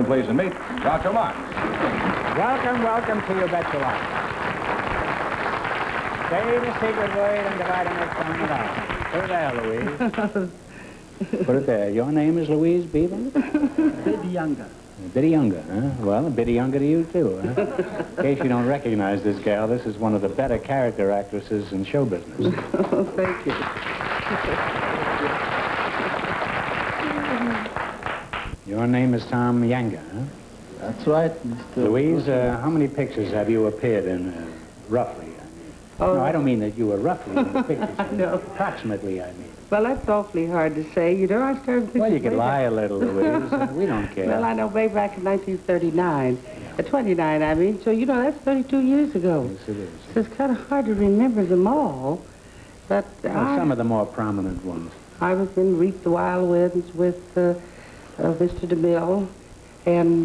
Please and meet Dr. Marx. Welcome, welcome to You Bet Your Life. Say the secret word and divide the next one it out. Put it there, Louise. Put it there. Your name is Louise Beavers? Bit younger. A bit younger, huh? Well, a bit younger to you, too, huh? In case you don't recognize this gal, this is one of the better character actresses in show business. Oh, thank you. Your name is Tom Yanga, huh? That's right, Mr. Louise, how many pictures have you appeared in, roughly? No, I don't mean that you were roughly in the pictures. I know. Approximately, I mean. Well, that's awfully hard to say. You know, I started thinking... Well, you could lie a little, Louise. We don't care. Well, I know way back in 1939. 29, I mean. So, you know, that's 32 years ago. Yes, it is. So it's kind of hard to remember them all. But Well, some of the more prominent ones. I was in Reap the Wild Winds with Mr. DeMille and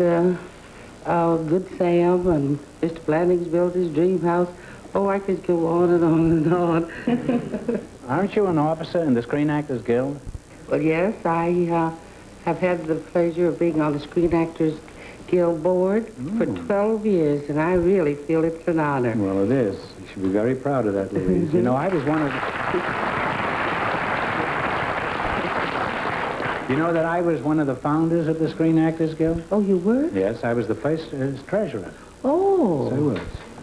Good Sam and Mr. Blanning's built his dream house. Oh, I could go on and on and on. Aren't you an officer in the Screen Actors Guild? Well, yes, I have had the pleasure of being on the Screen Actors Guild board for 12 years, and I really feel it's an honor. Well, it is. You should be very proud of that, Louise. You know, I was one of the... You know that I was one of the founders of the Screen Actors Guild? Oh, you were? Yes, I was the first treasurer. Oh. So I was.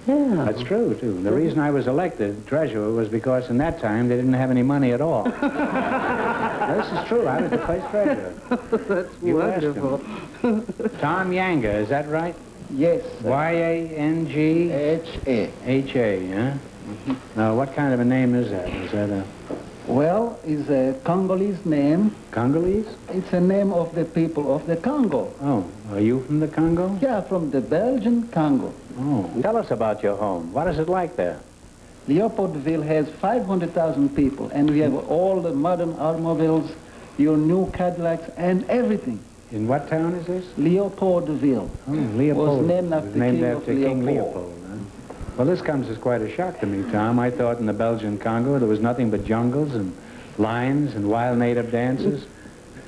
Yeah. That's true, too. The reason I was elected treasurer was because in that time they didn't have any money at all. Now, this is true. I was the first treasurer. That's You wonderful. Tom Yanga, is that right? Yes. Y-A-N-G? H-A. H-A, huh? Now, what kind of a name is that? Is that a Well, it's a Congolese name. Congolese? It's a name of the people of the Congo. Oh, are you from the Congo? Yeah, from the Belgian Congo. Oh. Tell us about your home. What is it like there? Leopoldville has 500,000 people, and we have all the modern automobiles, your new Cadillacs, and everything. In what town is this? Leopoldville. Oh, Leopold. Was named after King of King Leopold. Leopold, huh? Well, this comes as quite a shock to me, Tom. I thought in the Belgian Congo there was nothing but jungles and lions and wild native dances,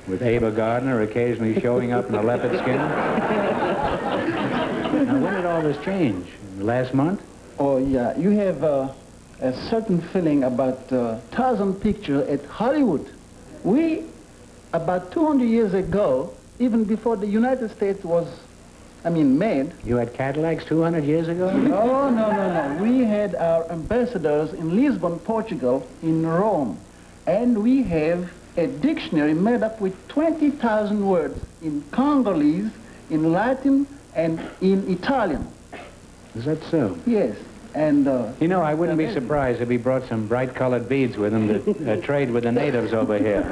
with Ava Gardner occasionally showing up in a leopard skin. Now, when did all this change? Last month? Oh, yeah. You have a certain feeling about 1,000 pictures at Hollywood. We, about 200 years ago, even before the United States was, made. You had Cadillacs 200 years ago? Oh, no. We had our ambassadors in Lisbon, Portugal, in Rome. And we have a dictionary made up with 20,000 words in Congolese, in Latin, and in Italian. Is that so? Yes. And, you know, I wouldn't be surprised if he brought some bright-colored beads with him to trade with the natives over here.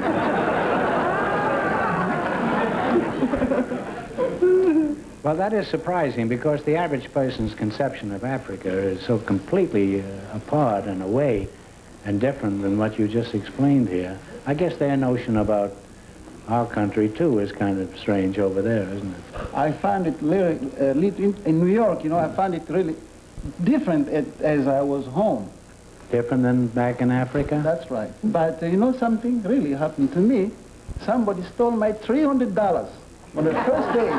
Well, that is surprising because the average person's conception of Africa is so completely apart and away and different than what you just explained here. I guess their notion about our country, too, is kind of strange over there, isn't it? I find it really, in New York, you know, I find it really different as I was home. Different than back in Africa? That's right. But you know something really happened to me? Somebody stole my $300 on the first day.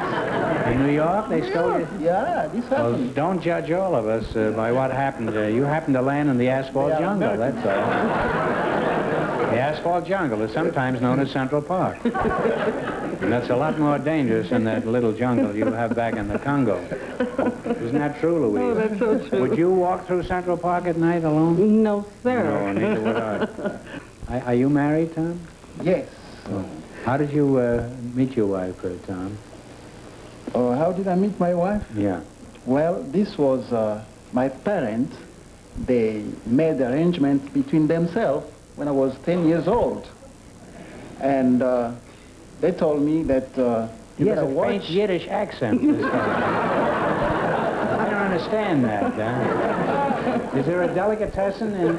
In New York, they stole you? Yeah, this Well, happened. don't judge all of us by what happened. You happened to land in the asphalt jungle, that's all. The asphalt jungle is sometimes known as Central Park. And that's a lot more dangerous than that little jungle you have back in the Congo. Isn't that true, Louise? Oh, that's so true. Would you walk through Central Park at night alone? No, sir. No, neither would I. Are you married, Tom? Yes. Oh. How did you meet your wife, Tom? How did I meet my wife? Yeah. Well, this was my parents. They made arrangements between themselves when I was 10 years old. And they told me that You have a faint Yiddish accent. I don't understand that. Is there a delicatessen in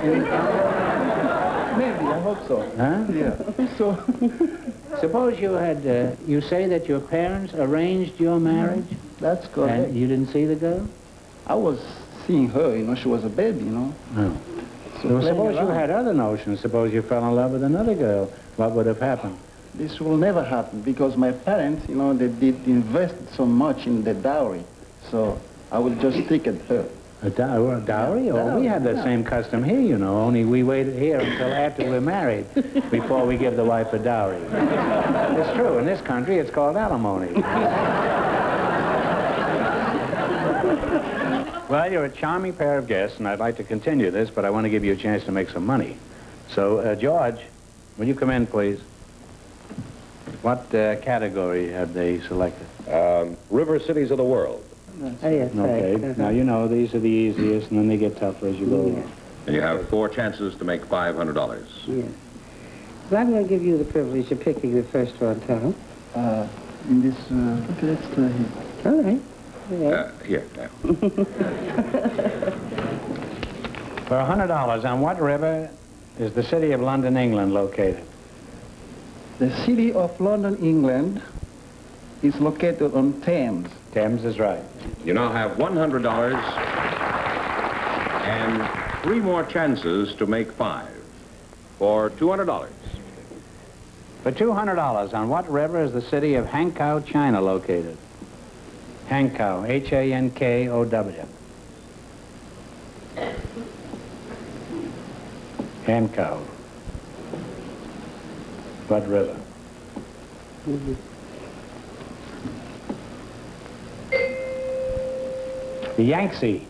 Maybe, I hope so. Huh? Yeah. So, Suppose you had, you say that your parents arranged your marriage? that's correct. And you didn't see the girl? I was seeing her, you know, she was a baby, you know. No. So Well, playing suppose you around. had other notions. Suppose you fell in love with another girl. What would have happened? this will never happen because my parents, you know, they did invest so much in the dowry. So I will just stick at her. A dowry? Oh, we have the same custom here, you know, only we waited here until after we're married before we give the wife a dowry. It's true. In this country, it's called alimony. Well, you're a charming pair of guests, and I'd like to continue this, but I want to give you a chance to make some money. So, George, will you come in, please? What category have they selected? River cities of the world. Oh, yes, Okay. right. Now, you know, these are the easiest, and then they get tougher as you go along. And you have 4 chances to make $500. Yes. Well, I'm going to give you the privilege of picking the first one, Tom. In this, okay, let's try here. All right. Yeah. Here, now. For $100, on what river is the city of London, England, located? The city of London, England is located on Thames. Thames is right. You now have $100 and 3 more chances to make 5 for $200. For $200, on what river is the city of Hankow, China, located? Hankow, H-A-N-K-O-W. Hankow. What river? The Yangtze.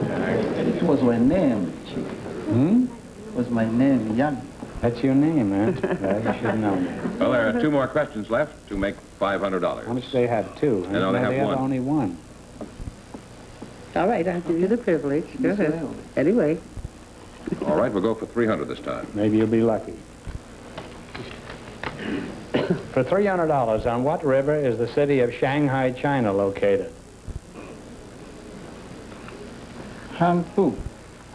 It was my name, Chief. Hmm? It was my name, Young. That's your name, huh? Well, you should have known that. Well, there are 2 more questions left to make $500. How much do they have? 2? No, they have 1. only 1. All right, I'll give you the privilege. Go Yes, ahead. I will. Anyway. All right, we'll go for $300 this time. Maybe you'll be lucky. For $300, on what river is the city of Shanghai, China, located? Hangpu.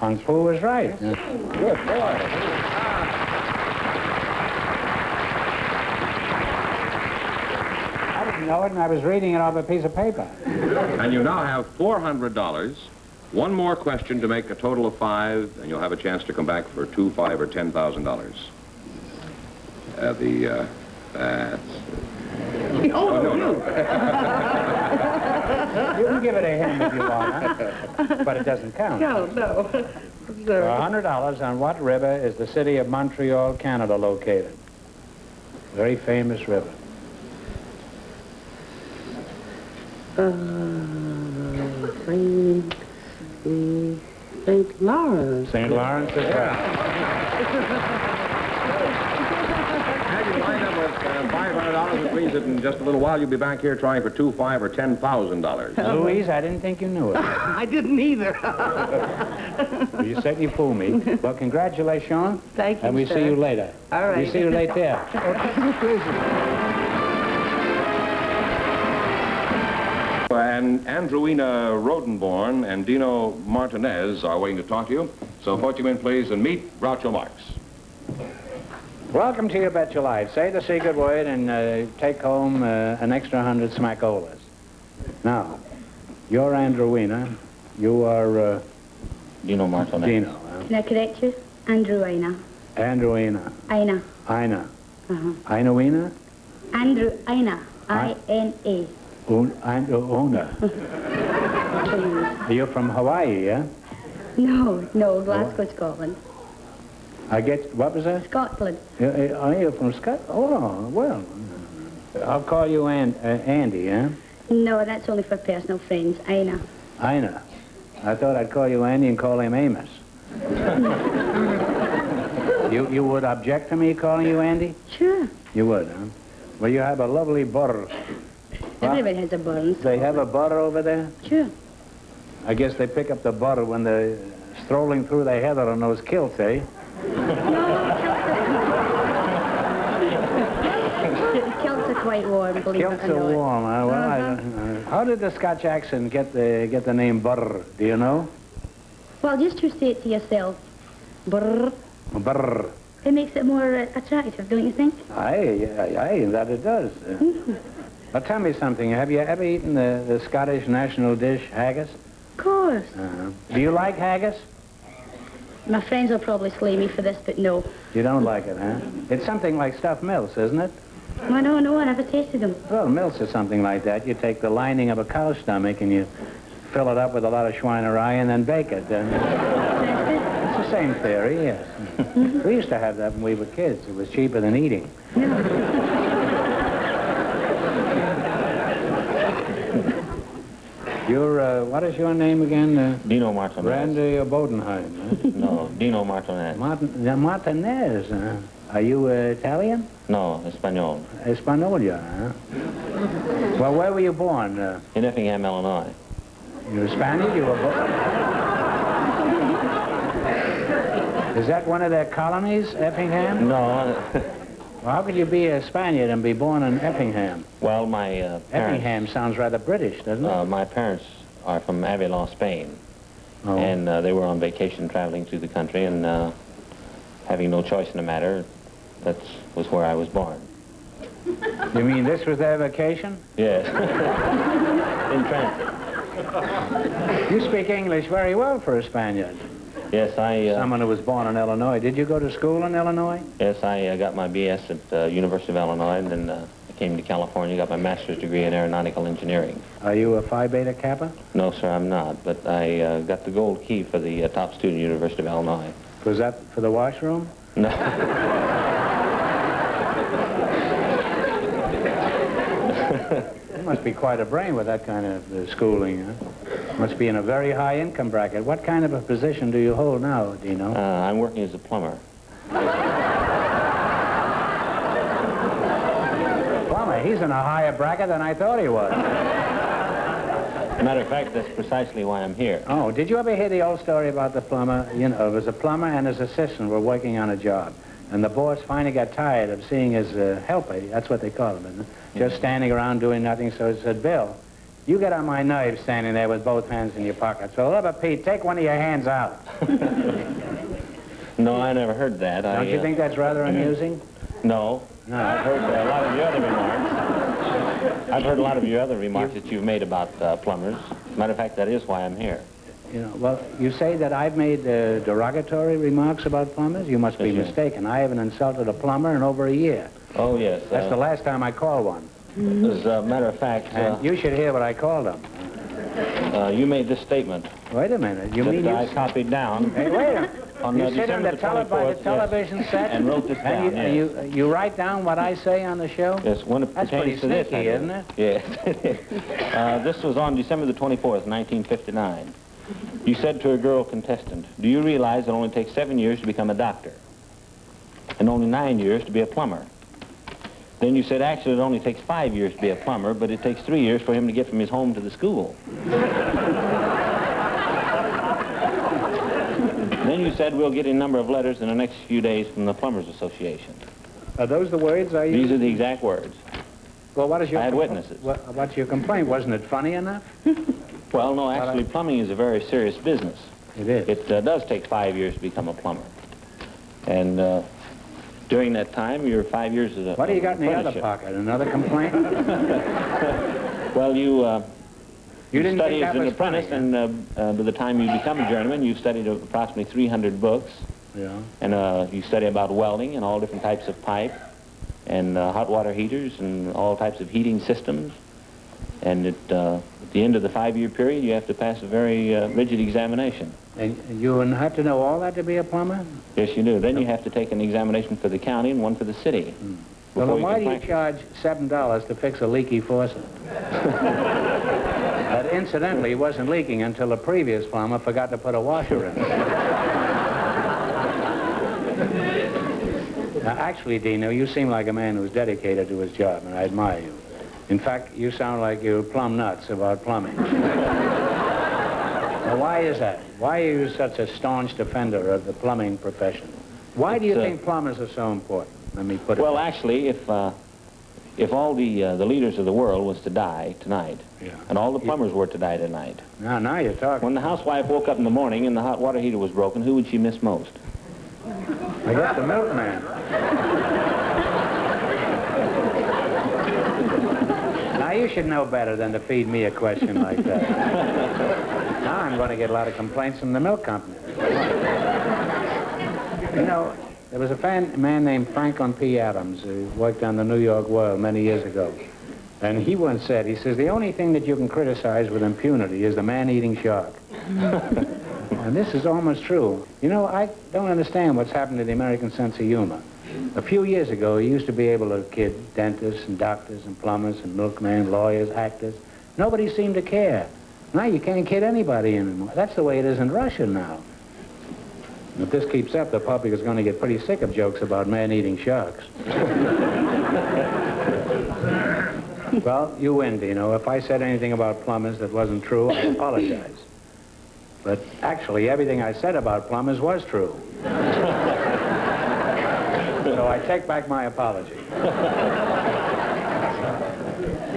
Hangzhou is right. Good boy. I didn't know it, and I was reading it off a piece of paper. And you now have $400. 1 more question to make a total of 5, and you'll have a chance to come back for $2,000, $5,000, or $10,000. That's... Oh, no. You can give it a him if you want, huh? But it doesn't count. No. For $100, on what river is the city of Montreal, Canada, located? Very famous river. St. Lawrence. St. Lawrence is right. Have you lined up with $500, which means that in just a little while you'll be back here trying for $2,000, $5,000, or $10,000. Louise, I didn't think you knew it. I didn't either. You certainly fooled me. Well, congratulations. Thank you, And we sir. see you later. All right. We see you later. And Andrewina Rodenborn and Dino Martinez are waiting to talk to you. So put you in, please, and meet Groucho Marx. Welcome to You Bet Your Life. Say the secret word and take home an extra 100 smackolas. Now, you're Andrewina. You are... Dino Martinez. Dino. Can I correct you? Andrew Aina. Andrewina. Aina. Ina. Uh-huh. Inawina? Andrew Aina. I-N-A. Una. You're from Hawaii, yeah? No, Glasgow, Scotland. I get... What was that? Scotland. You're from Scotland? Oh, well. I'll call you Andy, huh? No, that's only for personal friends. Aina. Ina. I thought I'd call you Andy and call him Amos. You would object to me calling you Andy? Sure. You would, huh? Well, you have a lovely butter. Everybody has a burn. They have a butter over there? Sure. I guess they pick up the butter when they're strolling through the heather on those kilts, eh? Kilts are quite warm, believe Kilts it or are not. warm, huh? Well, how did the Scotch accent get the name butter? Do you know? Well, just to say it to yourself. Brrr. Brr. It makes it more attractive, don't you think? Aye, that it does. Well, tell me something. Have you ever eaten the Scottish national dish, haggis? Of course. Do you like haggis? My friends will probably slay me for this, but no. You don't like it, huh? It's something like stuffed milks, isn't it? I don't know, I never tasted them. Well, milks is something like that. You take the lining of a cow's stomach and you fill it up with a lot of Schweinerei and then bake it. And it's the same theory, yes. We used to have that when we were kids. It was cheaper than eating. You're, what is your name again? Dino Martinez. Randy Bodenheim, huh? No, Dino Martinez. Martinez, Are you Italian? No, Espanol. Espanol, huh? Well, where were you born? In Effingham, Illinois. You were Spaniard? You were born... Is that one of their colonies, Effingham? No. Well, how could you be a Spaniard and be born in Effingham? Well, my parents... Effingham sounds rather British, doesn't it? My parents are from Avila, Spain. Oh. And they were on vacation traveling through the country, and having no choice in the matter, that was where I was born. You mean this was their vacation? Yes. In transit. You speak English very well for a Spaniard. Yes, Someone who was born in Illinois. Did you go to school in Illinois? Yes, I got my BS at the University of Illinois, and then I came to California, got my master's degree in aeronautical engineering. Are you a Phi Beta Kappa? No, sir, I'm not, but I got the gold key for the top student at the University of Illinois. Was that for the washroom? No. You must be quite a brain with that kind of schooling, huh? Must be in a very high income bracket. What kind of a position do you hold now, Dino? I'm working as a plumber. Plumber, he's in a higher bracket than I thought he was. Matter of fact, that's precisely why I'm here. Oh, did you ever hear the old story about the plumber? You know, it was a plumber and his assistant were working on a job. And the boss finally got tired of seeing his helper, that's what they call him, isn't it? Just standing around doing nothing, so he said, Bill, you get on my nerves standing there with both hands in your pockets. So, Pete, take one of your hands out. No, I never heard that. Don't you think that's rather amusing? No. No. I've heard a lot of your other remarks. I've heard a lot of your other remarks that you've made about plumbers. Matter of fact, that is why I'm here. You know, well, you say that I've made derogatory remarks about plumbers? You must be mistaken. I haven't insulted a plumber in over a year. Oh, yes. That's the last time I called one. As a matter of fact... And you should hear what I called him. You made this statement. Wait a minute. You that mean I copied down. Hey, wait a minute. On You sit in the December 24th, television set and wrote this down, and you write down what I say on the show? Yes, when it That's pretty pertains to this, sneaky, isn't it? Yes. This was on December the 24th, 1959. You said to a girl contestant, do you realize it only takes 7 years to become a doctor? And only 9 years to be a plumber? Then you said, actually, it only takes 5 years to be a plumber, but it takes 3 years for him to get from his home to the school. Then you said, we'll get a number of letters in the next few days from the Plumbers Association. Are those the words I used? These are the exact words. Well, what is your... I had witnesses. What's your complaint? Wasn't it funny enough? Well, no, actually, plumbing is a very serious business. It is. It does take 5 years to become a plumber. And during that time, you're 5 years as a What do you got in the other apprenticeship. pocket? Another complaint? Well, you didn't study think as that an was funny, apprentice, and by the time you become a journeyman, you've studied approximately 300 books. Yeah. And you study about welding and all different types of pipe and hot water heaters and all types of heating systems. And at the end of the 5-year period, you have to pass a very rigid examination. And you have to know all that to be a plumber? Yes, you do. Then you have to take an examination for the county and one for the city. Well, then why do you practice. charge $7 to fix a leaky faucet? That incidentally wasn't leaking until the previous plumber forgot to put a washer in it. Now, actually, Dino, you seem like a man who's dedicated to his job, and I admire you. In fact, you sound like you're plumb nuts about plumbing. Now, why is that? Why are you such a staunch defender of the plumbing profession? Why do you think plumbers are so important? Let me put it. Well, actually, if all the leaders of the world was to die tonight, and all the plumbers were to die tonight, now you're talking. when the housewife woke up in the morning and the hot water heater was broken, who would she miss most? I guess the milkman. Now, you should know better than to feed me a question like that. Now I'm going to get a lot of complaints from the milk company. You know, there was a man named Franklin P. Adams who worked on the New York World many years ago. And he once said, he says, the only thing that you can criticize with impunity is the man-eating shark. And this is almost true. You know, I don't understand what's happened to the American sense of humor. A few years ago, you used to be able to kid dentists and doctors and plumbers and milkmen, lawyers, actors. Nobody seemed to care. Now you can't kid anybody anymore. That's the way it is in Russia now. If this keeps up, the public is going to get pretty sick of jokes about man-eating sharks. Well, you win, Dino. If I said anything about plumbers that wasn't true, I apologize. But actually, everything I said about plumbers was true. So I take back my apology.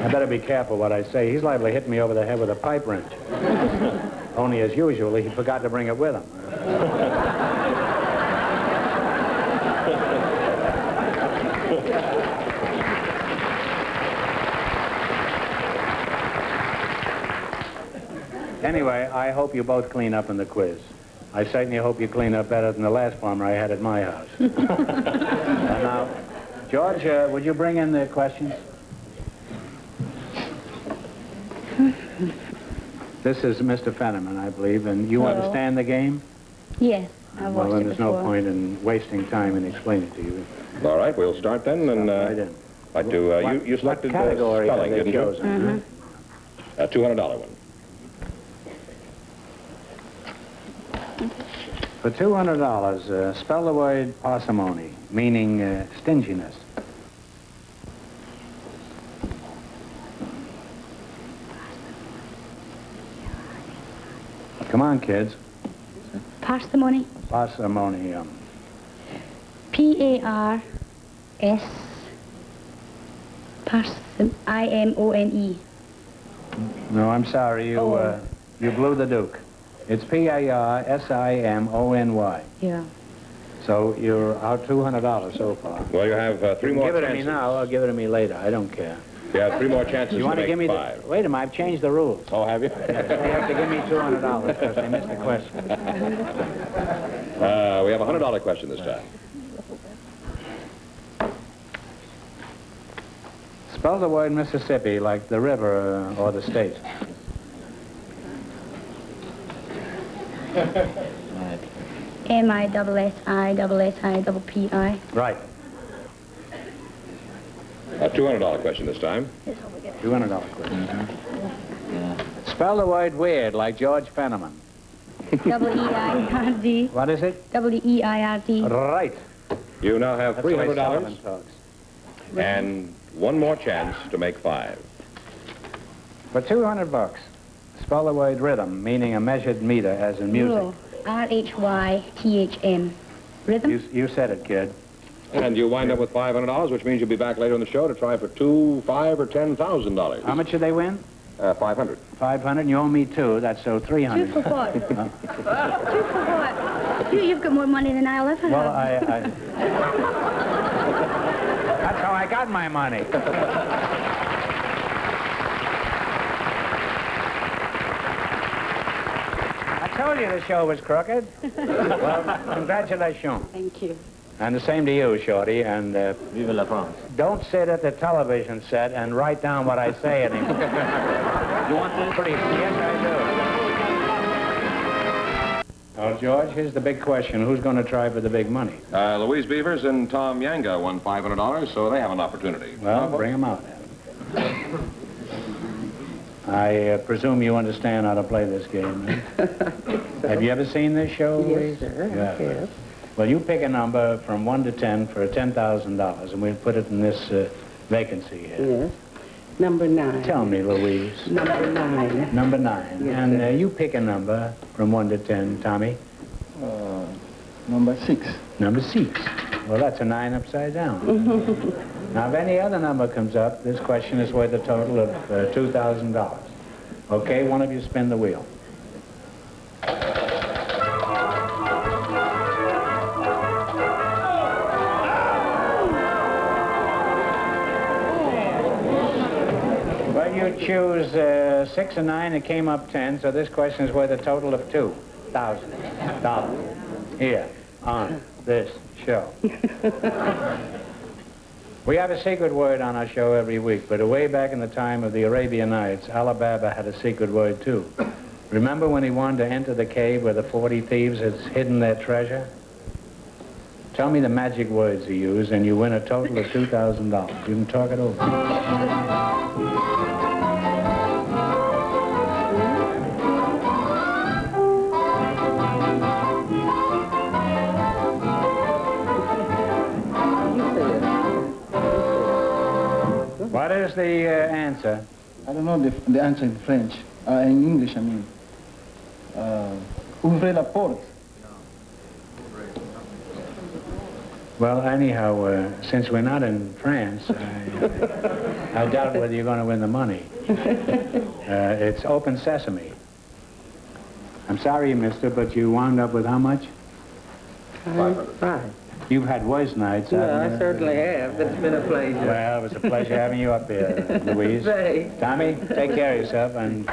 I better be careful what I say. He's liable to hit me over the head with a pipe wrench. Only, as usual, he forgot to bring it with him. Anyway, I hope you both clean up in the quiz. I certainly hope you clean up better than the last plumber I had at my house. And now, George, would you bring in the questions? This is Mr. Fenneman, I believe, and you understand the game? Yes, I've watched Well, then it there's before. no point in wasting time in explaining to you. All right, we'll start then. And Right in. like to, you selected category spelling, have they didn't you? chosen? A $200 one. For $200, spell the word parsimony, meaning stinginess. Come on, kids. Parsimony. Parsimony. P-A-R-S. I-M-O-N-E. No, I'm sorry. You blew the Duke. It's P-A-R-S-I-M-O-N-Y. Yeah. So you're out $200 so far. Well, you have three more Give it to chances. me now or give it to me later. I don't care. You have three more chances You to want to make give me five. Wait a minute, I've changed the rules. Oh, have you? You have to give me $200 because they missed the question. We have a $100 question this time. Spell the word Mississippi like the river or the state. M-I-S-S-I-S-S-I-P-P-I. Right. A $200 question this time. $200 question. Spell the word weird like George Fenneman. W-E-I-R-D. What is it? W-E-I-R-D. Right. You now have That's the way $300 Solomon talks. and one more chance to make five. For $200, spell the word rhythm, meaning a measured meter as in music. Oh, R-H-Y-T-H-M. Rhythm? You said it, kid. And you wind up with $500, which means you'll be back later in the show to try for $2,000, $5,000, or $10,000. How much did they win? 500. 500, and you owe me two. That's so 300. Two for what? Two for what? You've got more money than I'll ever Well, have. That's how I got my money. I told you the show was crooked. Well, congratulations. Thank you. And the same to you, Shorty. And Vive la France. don't sit at the television set and write down what I say anymore. You want this? Pretty, yes, I do. Well, George, here's the big question. Who's going to try for the big money? Louise Beavers and Tom Yanga won $500, so they have an opportunity. Well, bring them out. I presume you understand how to play this game, right? Have you ever seen this show, Louise? Yes, sir. Yeah. Yes. Well, you pick a number from 1 to 10 for $10,000, and we'll put it in this vacancy here. Yes. Number 9. Tell me, Louise. Number 9. Number 9. Yes, And sir. you pick a number from 1 to 10, Tommy. Number 6. Number 6. Well, that's a 9 upside down. Now, if any other number comes up, this question is worth a total of $2,000. Okay, one of you spin the wheel. Well, you choose 6 and 9, it came up 10, so this question is worth a total of $2,000. Here, on. this show. We have a secret word on our show every week, but way back in the time of the Arabian Nights, Alibaba had a secret word too. Remember when he wanted to enter the cave where the 40 thieves had hidden their treasure? Tell me the magic words he used, and you win a total of $2,000. You can talk it over. What is the answer? I don't know the answer in French. In English, I mean. Ouvrez la porte. Well, anyhow, since we're not in France, I doubt whether you're going to win the money. It's open sesame. I'm sorry, mister, but you wound up with how much? $500. You've had worse nights, Well, haven't you? I certainly have. It's been a pleasure. Well, it was a pleasure having you up here, Louise. Thanks. Tommy, take care of yourself, and...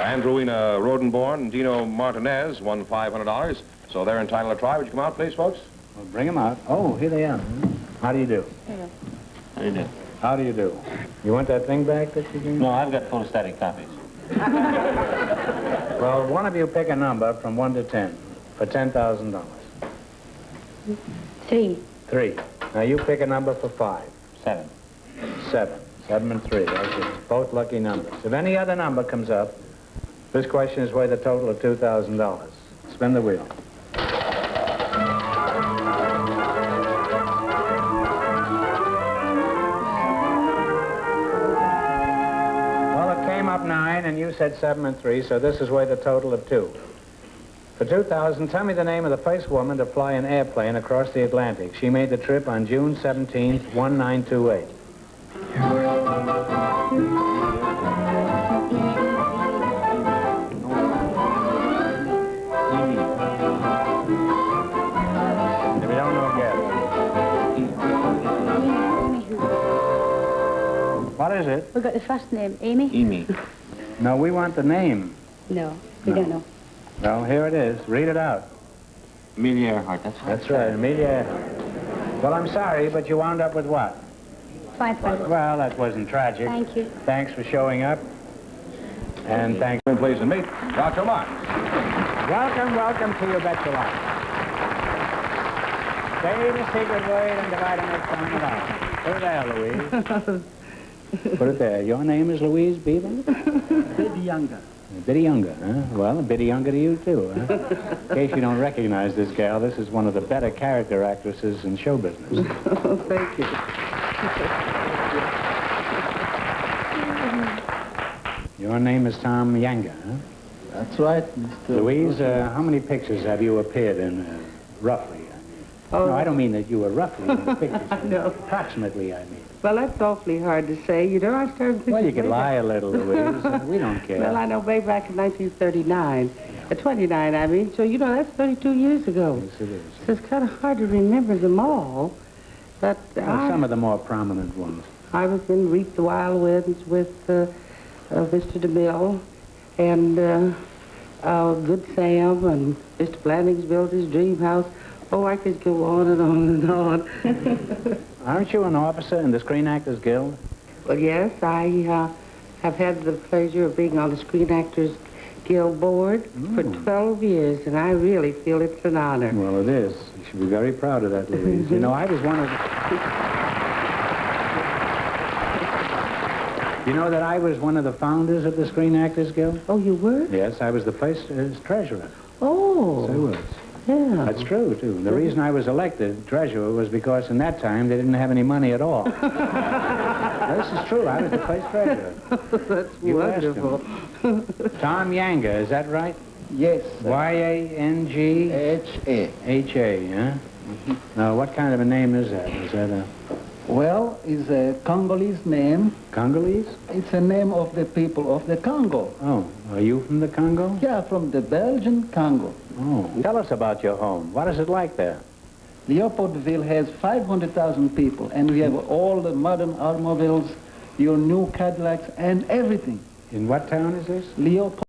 Andrewina Rodenborn and Dino Martinez won $500, so they're entitled to try. Would you come out, please, folks? Well, bring them out. Oh, here they are. How do you do? How do you do? How do you do? You want that thing back that you gave me? No, I've got photostatic copies. Well, one of you pick a number from 1 to 10 for $10,000. 3. 3. Now you pick a number for 5. 7. 7. 7 and 3. That's it. Both lucky numbers. If any other number comes up, this question is worth a total of $2,000. Spin the wheel. Well, it came up 9, and you said 7 and 3, so this is worth a total of 2. For $2,000, tell me the name of the first woman to fly an airplane across the Atlantic. She made the trip on June 17th, 1928. If you don't know, guess. What is it? We got the first name, Amy? Amy. No, we want the name. No, we don't know. Well, here it is. Read it out. Amelia Earhart, that's right. That's right, Amelia. Well, I'm sorry, but you wound up with what? 500. Well, that wasn't tragic. Thank you. Thanks for showing up. And thanks. Please, and meet Groucho Marx. Welcome, welcome to You Bet Your Life. Say the secret word and divide and make time it out. Put it there, Louise. Put it there. Your name is Louise Beavers? Bit younger. A bit younger, huh? Well, a bit younger to you, too, huh? In case you don't recognize this gal, this is one of the better character actresses in show business. Oh, thank you. Your name is Tom Younger, huh? That's right, Mr. Louise, how many pictures have you appeared in, roughly? No, I don't mean that you were roughly in the pictures. No. Approximately, I mean. Well, that's awfully hard to say. You know, I started... Well, you could lie a little, Louise. We don't care. Well, I know way back in 1939. 29, I mean. So, you know, that's 32 years ago. Yes, it is. So it's kind of hard to remember them all. But Well, some of the more prominent ones. I was in Reap the Wild Winds with Mr. DeMille and Good Sam and Mr. Blanding's built his dream house. Oh, I could go on and on and on. Aren't you an officer in the Screen Actors Guild? Well, yes, I have had the pleasure of being on the Screen Actors Guild board for 12 years, and I really feel it's an honor. Well, it is. You should be very proud of that, Louise. You know, I was one of the... You know that I was one of the founders of the Screen Actors Guild? Oh, you were? Yes, I was the first treasurer. Oh. So I was. Yeah. That's true, too. The reason I was elected treasurer was because in that time they didn't have any money at all. Now, this is true. I was the first treasurer. That's You asked wonderful. Tom Younger, is that right? Yes. Y-A-N-G-H-A, H-A. huh? Now, what kind of a name is that? Is that a Well, it's a Congolese name. Congolese? It's a name of the people of the Congo. Oh, are you from the Congo? Yeah, from the Belgian Congo. Oh, tell us about your home. What is it like there? Leopoldville has 500,000 people, and we have all the modern automobiles, your new Cadillacs, and everything. In what town is this? Leopold.